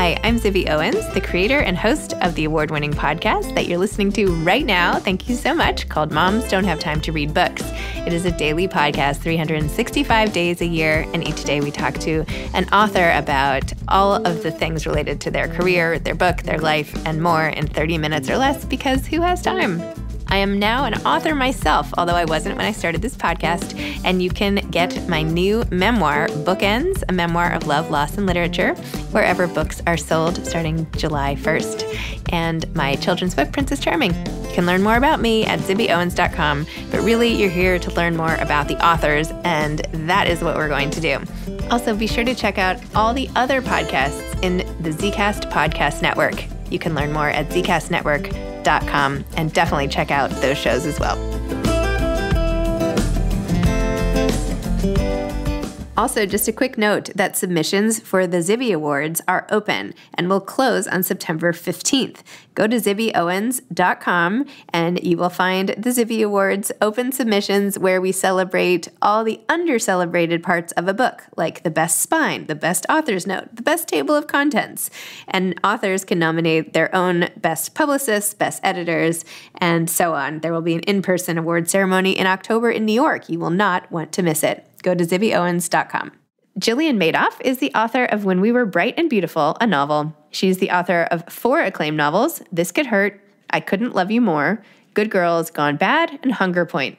Hi, I'm Zibby Owens, the creator and host of the award-winning podcast that you're listening to right now. Thank you so much, called Moms Don't Have Time to Read Books. It is a daily podcast, 365 days a year, and each day we talk to an author about all of the things related to their career, their book, their life, and more in 30 minutes or less, because who has time? I am now an author myself, although I wasn't when I started this podcast, and you can get my new memoir, Bookends, a memoir of love, loss, and literature, wherever books are sold starting July 1st. And my children's book, Princess Charming. You can learn more about me at zibbyowens.com, but really you're here to learn more about the authors, and that is what we're going to do. Also, be sure to check out all the other podcasts in the Zcast Podcast Network. You can learn more at zcastnetwork.com and definitely check out those shows as well. Also, just a quick note that submissions for the Zibby Awards are open and will close on September 15th. Go to zibbyowens.com and you will find the Zibby Awards open submissions where we celebrate all the under-celebrated parts of a book, like the best spine, the best author's note, the best table of contents. And authors can nominate their own best publicists, best editors, and so on. There will be an in-person award ceremony in October in New York. You will not want to miss it. Go to zibbyowens.com. Jillian Medoff is the author of When We Were Bright and Beautiful, a novel. She's the author of 4 acclaimed novels, This Could Hurt, I Couldn't Love You More, Good Girls Gone Bad, and Hunger Point.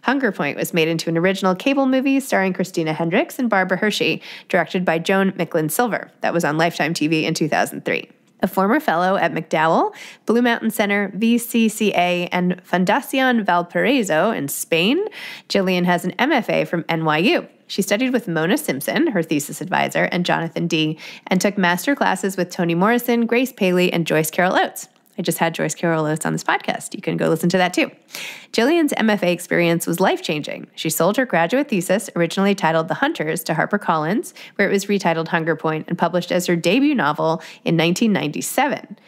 Hunger Point was made into an original cable movie starring Christina Hendricks and Barbara Hershey, directed by Joan Micklin Silver. That was on Lifetime TV in 2003. A former fellow at MacDowell, Blue Mountain Center, VCCA, and Fundación Valparaiso in Spain, Jillian has an MFA from NYU. She studied with Mona Simpson, her thesis advisor, and Jonathan Dee, and took master classes with Toni Morrison, Grace Paley, and Joyce Carol Oates. I just had Joyce Carol Oates on this podcast. You can go listen to that too. Jillian's MFA experience was life-changing. She sold her graduate thesis, originally titled The Hunters, to HarperCollins, where it was retitled Hunger Point and published as her debut novel in 1997.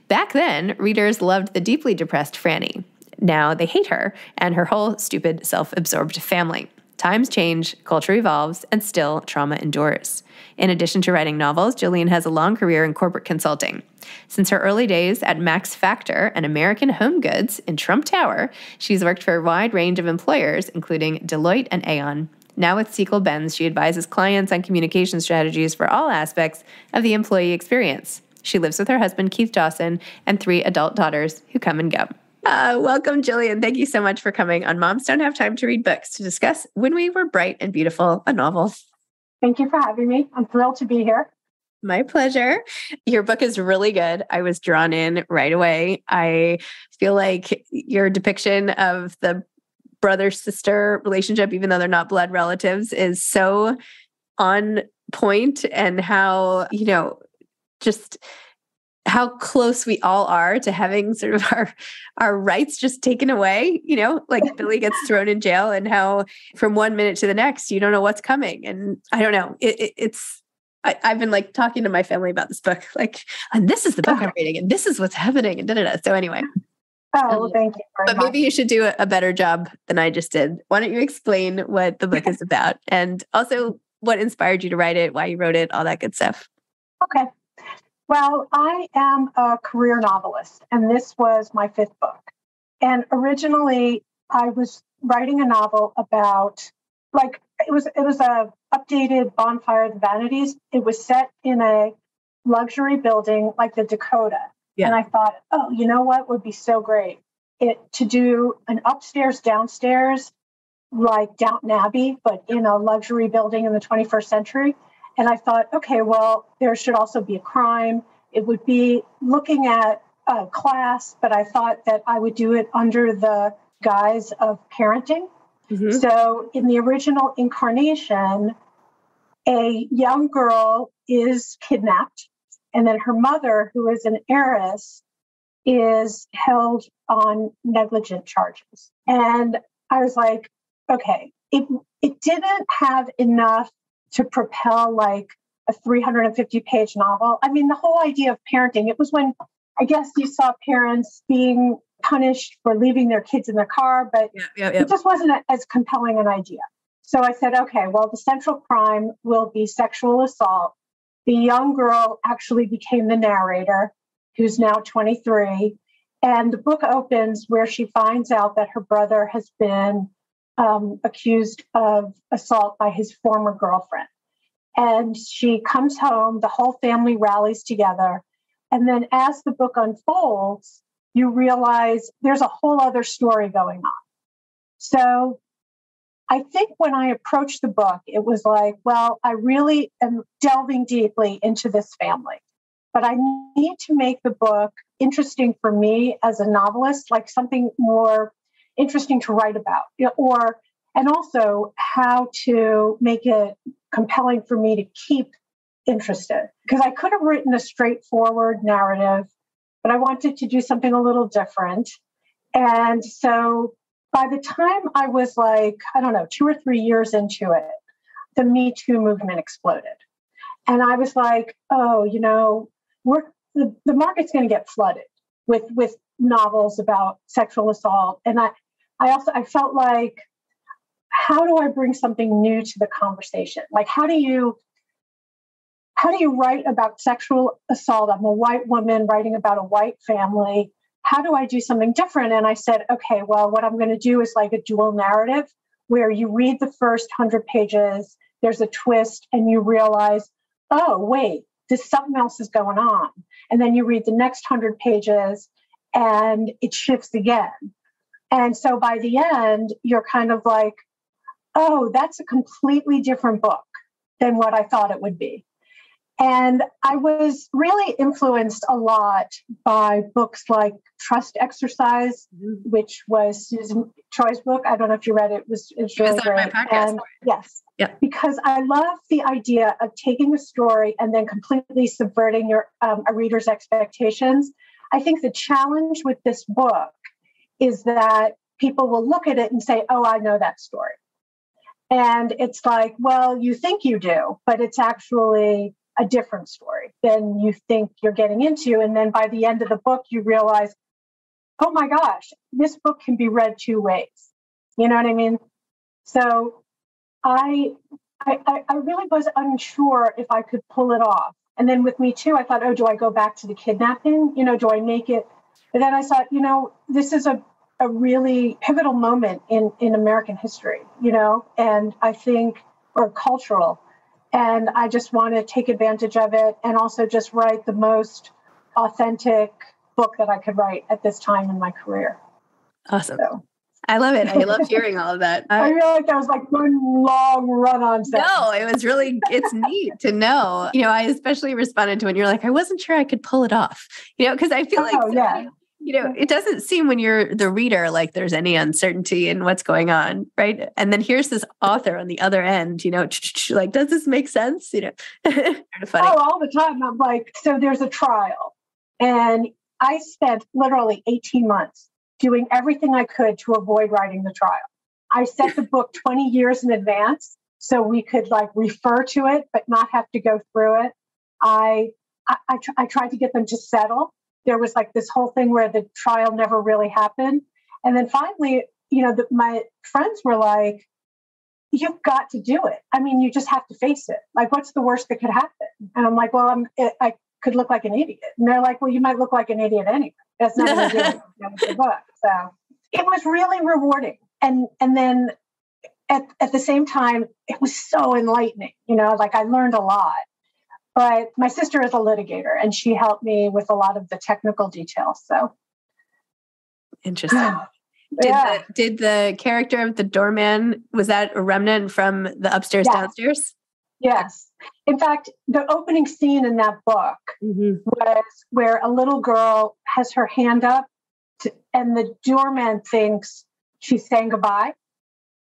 Back then, readers loved the deeply depressed Franny. Now they hate her and her whole stupid, self-absorbed family. Times change, culture evolves, and still trauma endures. In addition to writing novels, Jillian has a long career in corporate consulting. Since her early days at Max Factor and American Home Goods in Trump Tower, she's worked for a wide range of employers, including Deloitte and Aon. Now with Sequel-Benz, she advises clients on communication strategies for all aspects of the employee experience. She lives with her husband, Keith Dawson, and 3 adult daughters who come and go. Welcome, Jillian. Thank you so much for coming on Moms Don't Have Time to Read Books to discuss When We Were Bright and Beautiful, a novel. Thank you for having me. I'm thrilled to be here. My pleasure. Your book is really good. I was drawn in right away. I feel like your depiction of the brother-sister relationship, even though they're not blood relatives, is so on point, and how, just how close we all are to having sort of our rights just taken away, like Billy gets thrown in jail, and how from one minute to the next, you don't know what's coming. And I don't know, I've been like talking to my family about this book, like, and this is the book I'm reading, and this is what's happening, and da-da-da. So anyway. Oh, well, thank you very much. But maybe you should do a better job than I just did. Why don't you explain what the book is about, and also what inspired you to write it, why you wrote it, all that good stuff. Okay. Well, I am a career novelist, and this was my 5th book. And originally, I was writing a novel about, like, it was a updated Bonfire of the Vanities. It was set in a luxury building like the Dakota. Yeah. And I thought, oh, you know what would be so great? To do an upstairs, downstairs, like Downton Abbey, but in a luxury building in the 21st century. And I thought, okay, well, there should also be a crime. It would be looking at class, but I thought that I would do it under the guise of parenting. Mm-hmm. So in the original incarnation, a young girl is kidnapped, and then her mother, who is an heiress, is held on negligent charges. And I was like, okay, it didn't have enough to propel like a 350-page novel. I mean, the whole idea of parenting, it was when I guess you saw parents being punished for leaving their kids in the car, but it just wasn't as compelling an idea. So I said, okay, well, the central crime will be sexual assault. The young girl actually became the narrator, who's now 23. And the book opens where she finds out that her brother has been accused of assault by his former girlfriend. And she comes home, the whole family rallies together. And then as the book unfolds, you realize there's a whole other story going on. So I think when I approached the book, it was like, well, I really am delving deeply into this family, but I need to make the book interesting for me as a novelist, like something more interesting to write about, and also how to make it compelling for me to keep interested. Because I could have written a straightforward narrative, but I wanted to do something a little different. And so by the time I was 2 or 3 years into it, the Me Too movement exploded. And I was like, the market's going to get flooded with novels about sexual assault. And I felt like, how do I bring something new to the conversation? Like, how do you write about sexual assault? I'm a white woman writing about a white family. How do I do something different? And I said, okay, well, what I'm going to do is like a dual narrative where you read the first 100 pages, there's a twist, and you realize, oh, wait, something else is going on. And then you read the next 100 pages and it shifts again. And so by the end, you're kind of like, oh, that's a completely different book than what I thought it would be. And I was really influenced a lot by books like Trust Exercise, which was Susan Choi's book. I don't know if you read it. It's really great. My podcast. And yes, because I love the idea of taking a story and then completely subverting a reader's expectations. I think the challenge with this book is that people will look at it and say, oh, I know that story. And it's like, well, you think you do, but it's actually a different story than you think you're getting into. And then by the end of the book, you realize, oh my gosh, this book can be read two ways. You know what I mean? So I really was unsure if I could pull it off. And then with Me Too, I thought, oh, do I go back to the kidnapping? Do I make it? But then I thought, this is a really pivotal moment in American history, and I think, or cultural. And I just want to take advantage of it and also just write the most authentic book that I could write at this time in my career. Awesome. So. I love it. I love hearing all of that. I feel like that was like one long run-on sentence. No, it was really, it's neat to know. I especially responded to when you're like, I wasn't sure I could pull it off, because I feel it doesn't seem when you're the reader like there's any uncertainty in what's going on, right? And then here's this author on the other end, like, does this make sense? Kind of funny. Oh, all the time. I'm like, so there's a trial. And I spent literally 18 months doing everything I could to avoid writing the trial. I set the book 20 years in advance so we could refer to it, but not have to go through it. I tried to get them to settle. There was this whole thing where the trial never really happened. And then finally, my friends were like, you've got to do it. I mean, you just have to face it. What's the worst that could happen? And I'm like, well, I could look like an idiot. And they're like, well, you might look like an idiot anyway. That's not going to do it with the book. So it was really rewarding. And then at the same time, it was so enlightening. I learned a lot. But my sister is a litigator, and she helped me with a lot of the technical details. So interesting. Did the character of the doorman, was that a remnant from the upstairs downstairs? Yes. In fact, the opening scene in that book was where a little girl has her hand up, and the doorman thinks she's saying goodbye,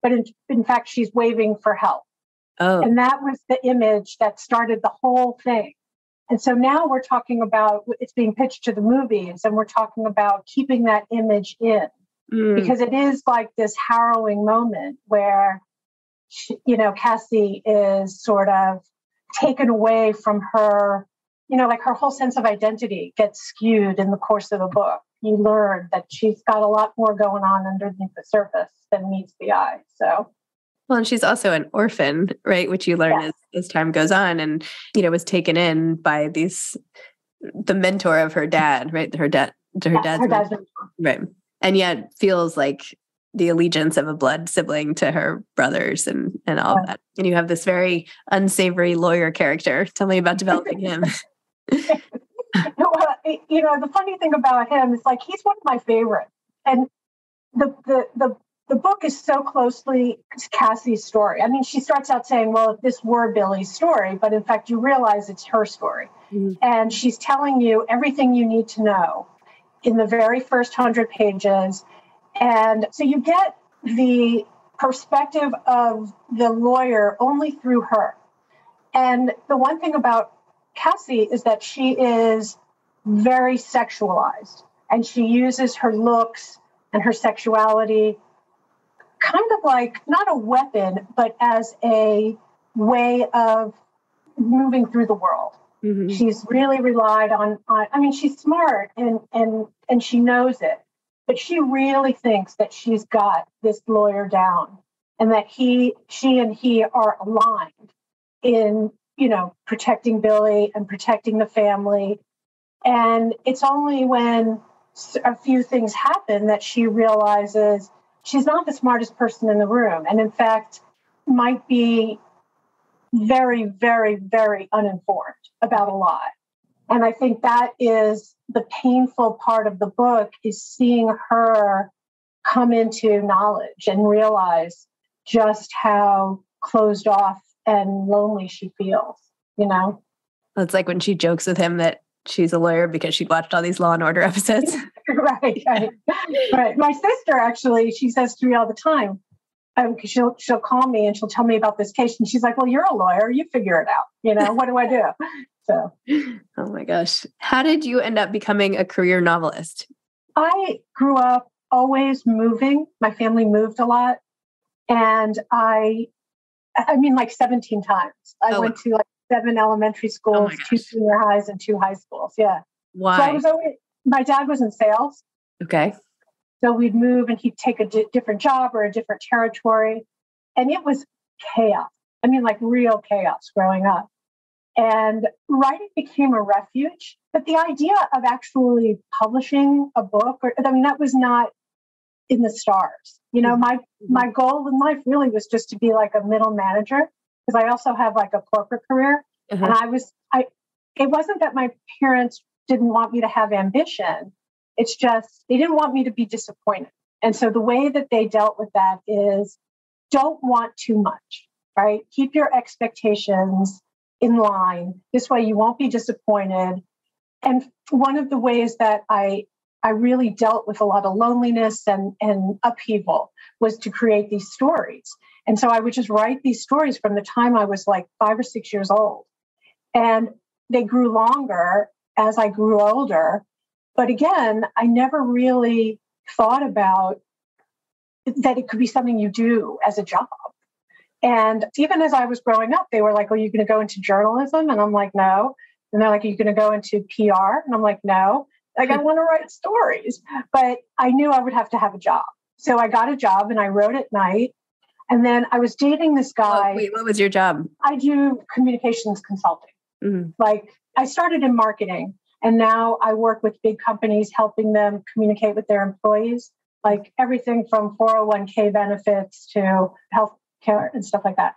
but in fact, she's waving for help. Oh. And that was the image that started the whole thing. And so now we're talking about, it's being pitched to the movies, and we're talking about keeping that image in, because it is like this harrowing moment where, Cassie is sort of taken away from her, her whole sense of identity gets skewed in the course of the book. You learn that she's got a lot more going on underneath the surface than meets the eye. So. Well, and she's also an orphan, right? Which you learn as time goes on, and was taken in by the mentor of her dad, right? Her dad's mentor. Right, and yet feels like the allegiance of a blood sibling to her brothers and all that. And you have this very unsavory lawyer character. Tell me about developing him. Well, the funny thing about him is like he's one of my favorites, and the book is so closely Cassie's story. I mean, she starts out saying, well, if this were Billy's story, but in fact, you realize it's her story. Mm-hmm. And she's telling you everything you need to know in the very first 100 pages. And so you get the perspective of the lawyer only through her. And the one thing about Cassie is that she is very sexualized, and she uses her looks and her sexuality kind of like not a weapon, but as a way of moving through the world. Mm-hmm. She's really relied on, I mean, she's smart and she knows it, but she really thinks that she's got this lawyer down and that she and he are aligned in, protecting Billy and protecting the family. And it's only when a few things happen that she realizes she's not the smartest person in the room, and in fact, might be very, very, very uninformed about a lot. And I think that is the painful part of the book, is seeing her come into knowledge and realize just how closed off and lonely she feels, It's like when she jokes with him that she's a lawyer because she'd watched all these Law and Order episodes. Right. My sister, actually, she says to me all the time, because she'll call me and she'll tell me about this case. And she's like, well, you're a lawyer. You figure it out. What do I do? So. Oh my gosh. How did you end up becoming a career novelist? I grew up always moving. My family moved a lot. And I mean, like 17 times. I went to like 7 elementary schools, 2 junior highs, and 2 high schools. Yeah. Why? So my dad was in sales. Okay. So we'd move and he'd take a different job or a different territory. And it was chaos. I mean, like real chaos growing up. And writing became a refuge. But the idea of actually publishing a book, that was not in the stars. My goal in life really was just to be like a middle manager, because I also have like a corporate career. Uh-huh. And it wasn't that my parents didn't want me to have ambition. It's just, they didn't want me to be disappointed. And so the way that they dealt with that is don't want too much, right? Keep your expectations in line. This way you won't be disappointed. And one of the ways that I really dealt with a lot of loneliness and upheaval was to create these stories. And so I would just write these stories from the time I was like 5 or 6 years old. And they grew longer as I grew older. But again, I never really thought about that it could be something you do as a job. And even as I was growing up, they were like, "Are you going to go into journalism?" And I'm like, "No." And they're like, "Are you going to go into PR?" And I'm like, "No." Like, I want to write stories. But I knew I would have to have a job. So I got a job and I wrote at night. And then I was dating this guy. Oh, wait, what was your job? I do communications consulting. Mm-hmm. Like, I started in marketing, and now I work with big companies, helping them communicate with their employees, like everything from 401k benefits to health care and stuff like that.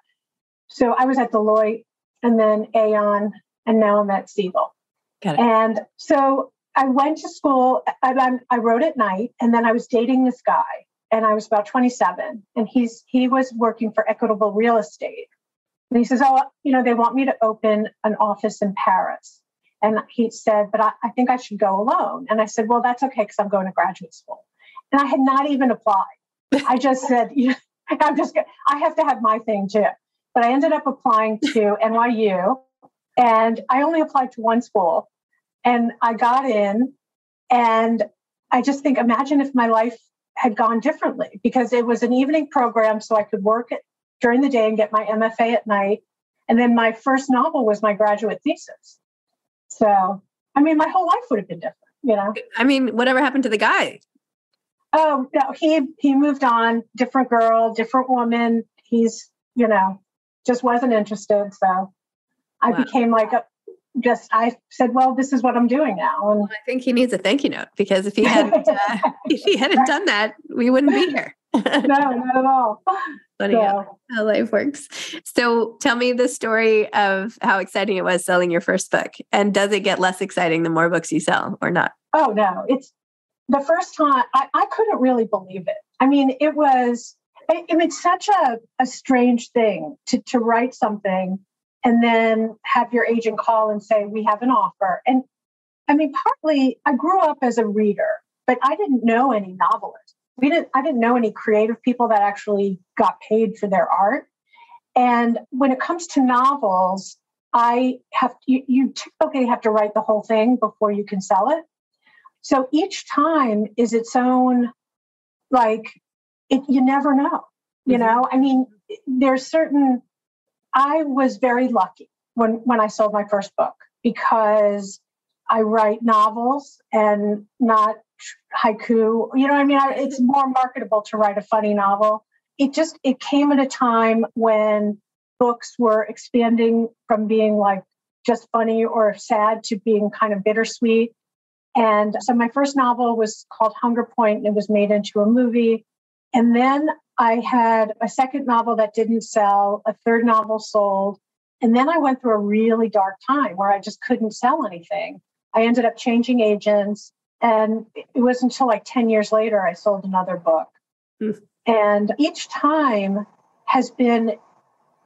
So I was at Deloitte and then Aon, and now I'm at Siebel. Got it. And so I went to school, I wrote at night, and then I was dating this guy, and I was about 27, and he was working for Equitable Real Estate. And he says, "Oh, they want me to open an office in Paris." And he said, "But I think I should go alone." And I said, "Well, that's okay, because I'm going to graduate school." And I had not even applied. I just said, I have to have my thing too. But I ended up applying to NYU, and I only applied to one school. And I got in, and I just think, imagine if my life had gone differently, because it was an evening program, so I could work during the day and get my MFA at night. And then my first novel was my graduate thesis. So, I mean, my whole life would have been different, I mean, whatever happened to the guy? Oh, no, he moved on, different girl, different woman. he's, just wasn't interested. So I became like I said, well, this is what I'm doing now. And I think he needs a thank you note, because if he hadn't done that, we wouldn't be here. No, not at all. Funny how life works. So tell me the story of how exciting it was selling your first book. And does it get less exciting the more books you sell or not? Oh, no. It's the first time I couldn't really believe it. I mean, it's such a strange thing to write something and then have your agent call and say, we have an offer. And I mean, partly I grew up as a reader, but I didn't know any novelists. I didn't know any creative people that actually got paid for their art. And when it comes to novels, you typically have to write the whole thing before you can sell it. So each time is its own, you never know, I mean, I was very lucky when I sold my first book, because I write novels and not haiku. I mean, it's more marketable to write a funny novel. It came at a time when books were expanding from being like just funny or sad to being kind of bittersweet. And so my first novel was called Hunger Point, and it was made into a movie. And then I had a second novel that didn't sell, a third novel sold. And then I went through a really dark time where I just couldn't sell anything. I ended up changing agents. And it wasn't until like 10 years later I sold another book. Mm. And each time has been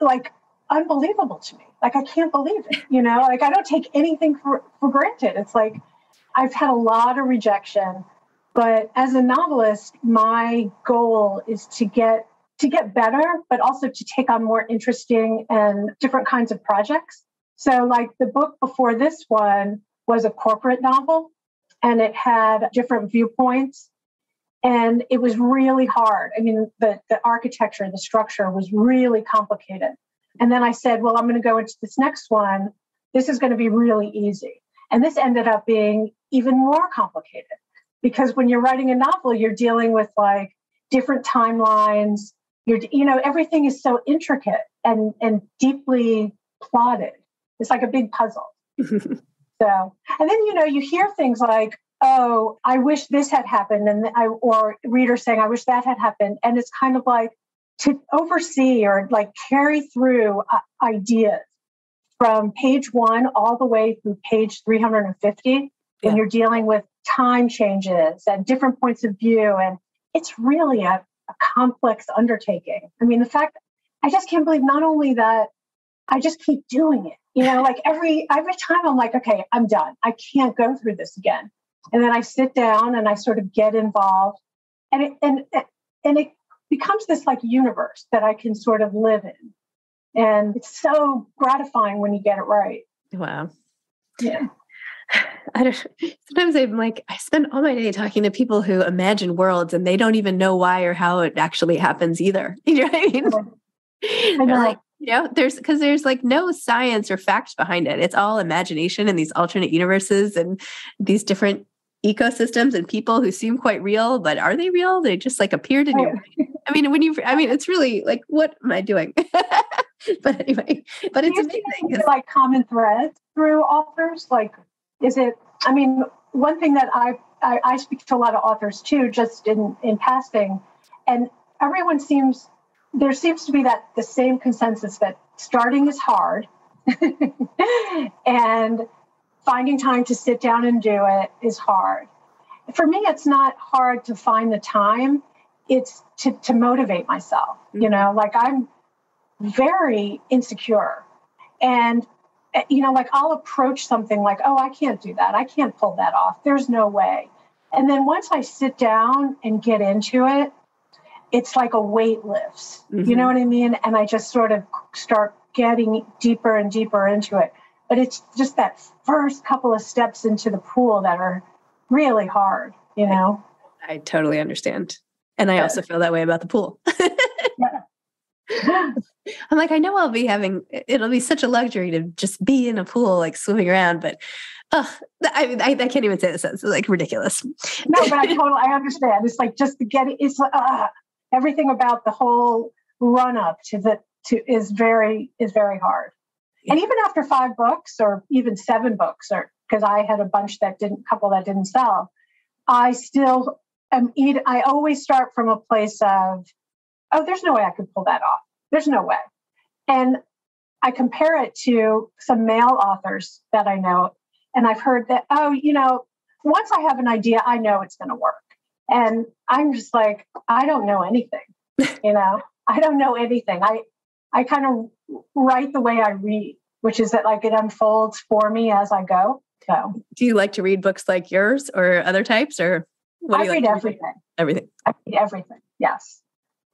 like unbelievable to me. Like, I can't believe it, like I don't take anything for granted. It's like I've had a lot of rejection, but as a novelist, my goal is to get better, but also to take on more interesting and different kinds of projects. So like the book before this one was a corporate novel, and it had different viewpoints, and it was really hard. I mean, the architecture, the structure was really complicated. And then I said, well, I'm going to go into this next one. This is going to be really easy. And this ended up being even more complicated, because when you're writing a novel, you're dealing with like different timelines. Everything is so intricate and deeply plotted. It's like a big puzzle. So, and then, you hear things like, oh, I wish this had happened. Or readers saying, I wish that had happened. And it's kind of like to oversee or like carry through ideas from page 1 all the way through page 350, when you're dealing with time changes and different points of view. And it's really a complex undertaking. I mean, the fact, I just can't believe not only that, I just keep doing it. Like every time I'm like, okay, I'm done. I can't go through this again. And then I sit down and I sort of get involved, and it becomes this like universe that I can sort of live in. And it's so gratifying when you get it right. Wow. Yeah. Sometimes I'm like, I spend all my day talking to people who imagine worlds and they don't even know why or how it actually happens either. You know what I mean? I know. Like, there's like no science or facts behind it. It's all imagination and these alternate universes and these different ecosystems and people who seem quite real, but are they real? They just like appeared in your mind. I mean, it's really like, what am I doing? But anyway, but it's amazing. Like common threads through authors, like, is it, I mean, one thing that I speak to a lot of authors too, just in passing, and there seems to be the same consensus that starting is hard and finding time to sit down and do it is hard. For me, it's not hard to find the time. It's to motivate myself, like I'm very insecure, and like I'll approach something like, oh, I can't do that. I can't pull that off. There's no way. And then once I sit down and get into it, it's like a weight lifts. Mm-hmm. You know what I mean? And I just sort of start getting deeper and deeper into it. But it's just that first couple of steps into the pool that are really hard, I totally understand. And I also feel that way about the pool. Yeah. I'm like, I know it'll be such a luxury to just be in a pool, like swimming around, but I can't even say this. It's like ridiculous. No, but I understand. It's like just to get it. It's like, everything about the whole run up is very hard. Yeah. And even after 5 books or even 7 books, or because I had a couple that didn't sell, I still I always start from a place of, oh, there's no way I could pull that off. There's no way. And I compare it to some male authors that I know. And I've heard that, once I have an idea, I know it's going to work. And I'm just like, I don't know anything, I don't know anything. I kind of write the way I read, which is that like it unfolds for me as I go. So, do you like to read books like yours or other types, or what do you read like everything? Everything. I read everything. Yes.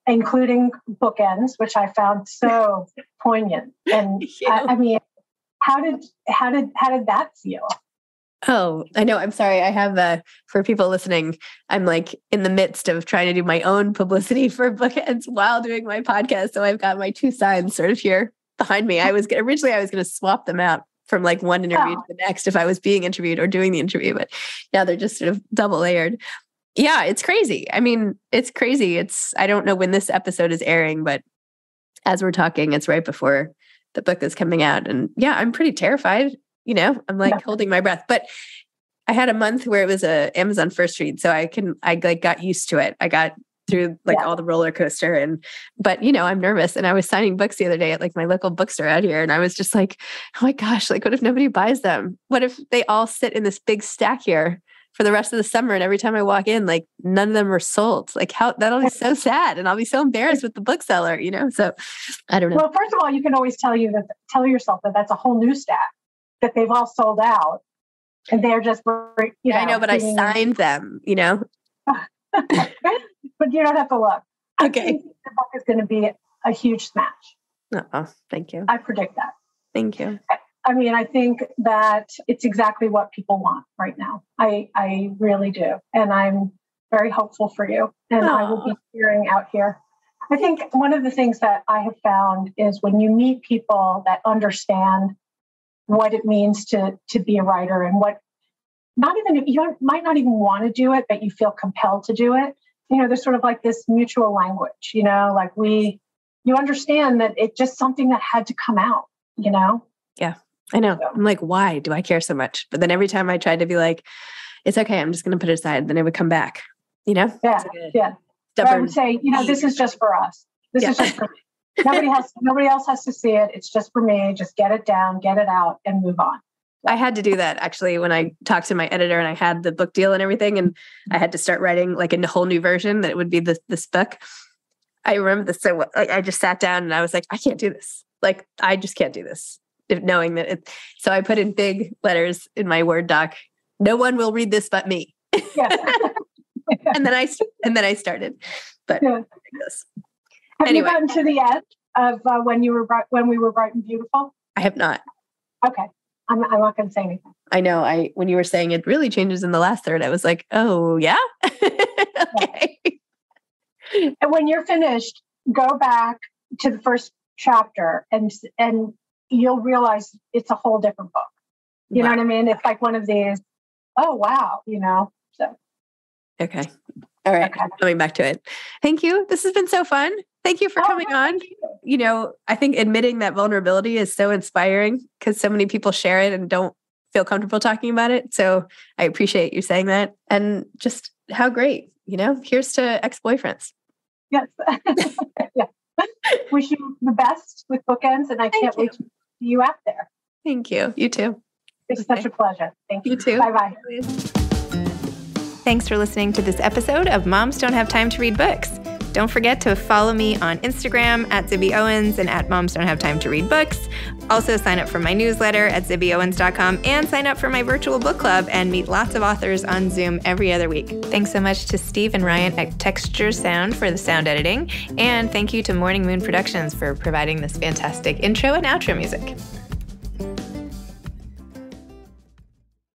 Including bookends, which I found so poignant. And I mean, how did that feel? Oh, I know. I'm sorry. I have for people listening, I'm like in the midst of trying to do my own publicity for bookends while doing my podcast. So I've got my 2 signs sort of here behind me. Originally I was going to swap them out from like one interview to the next if I was being interviewed or doing the interview, but now they're just sort of double layered. Yeah, it's crazy. I mean, it's crazy. I don't know when this episode is airing, but as we're talking, it's right before the book is coming out. And yeah, I'm pretty terrified. I'm like holding my breath, but I had a month where it was a Amazon first read. So I got used to it. I got through all the roller coaster but I'm nervous. And I was signing books the other day at like my local bookstore out here. And I was just like, oh my gosh, like what if nobody buys them? What if they all sit in this big stack here for the rest of the summer? And every time I walk in, like none of them are sold. Like that'll be so sad. And I'll be so embarrassed with the bookseller, so I don't know. Well, first of all, you can always tell yourself that that's a whole new stack, that they've all sold out and they're just, I know, but I signed them, But you don't have to look. Okay. I think the book is going to be a huge smash. Oh, thank you. I predict that. Thank you. I mean, I think that it's exactly what people want right now. I really do. And I'm very hopeful for you. And I will be cheering out here. I think one of the things that I have found is when you meet people that understand what it means to be a writer and you might not even want to do it, but you feel compelled to do it. There's sort of like this mutual language, like you understand that it's just something that had to come out, Yeah, I know. So. I'm like, why do I care so much? But then every time I tried to be like, it's okay, I'm just going to put it aside, then it would come back, Yeah, yeah. But I would say, this is just for us. This is just for me. Nobody else has to see it. It's just for me. Just get it down, get it out, and move on. I had to do that actually when I talked to my editor and I had the book deal and everything, and I had to start writing like a whole new version that it would be this book. I remember this so well. I just sat down and I was like, I can't do this. Like, I just can't do this. Knowing that so I put in big letters in my Word doc, no one will read this but me. Yeah. and then I started. But Have you gotten to the end of when we were bright and beautiful? I have not. Okay. I'm not going to say anything. I know. When you were saying it really changes in the last third, I was like, oh, yeah? Okay. And when you're finished, go back to the first chapter and you'll realize it's a whole different book. You know what I mean? It's like one of these, oh, wow, so. Okay. All right. Okay. Coming back to it. Thank you. This has been so fun. Thank you for coming on. I think admitting that vulnerability is so inspiring because so many people share it and don't feel comfortable talking about it. So I appreciate you saying that. And just how great, here's to ex-boyfriends. Yes. Yeah. Wish you the best with bookends, and I can't wait to see you out there. Thank you. You too. It's such a pleasure. Thank you. You too. Bye-bye. Thanks for listening to this episode of Moms Don't Have Time to Read Books. Don't forget to follow me on Instagram at Zibby Owens and at Moms Don't Have Time to Read Books. Also sign up for my newsletter at zibbyowens.com and sign up for my virtual book club and meet lots of authors on Zoom every other week. Thanks so much to Steve and Ryan at Texture Sound for the sound editing. And thank you to Morning Moon Productions for providing this fantastic intro and outro music.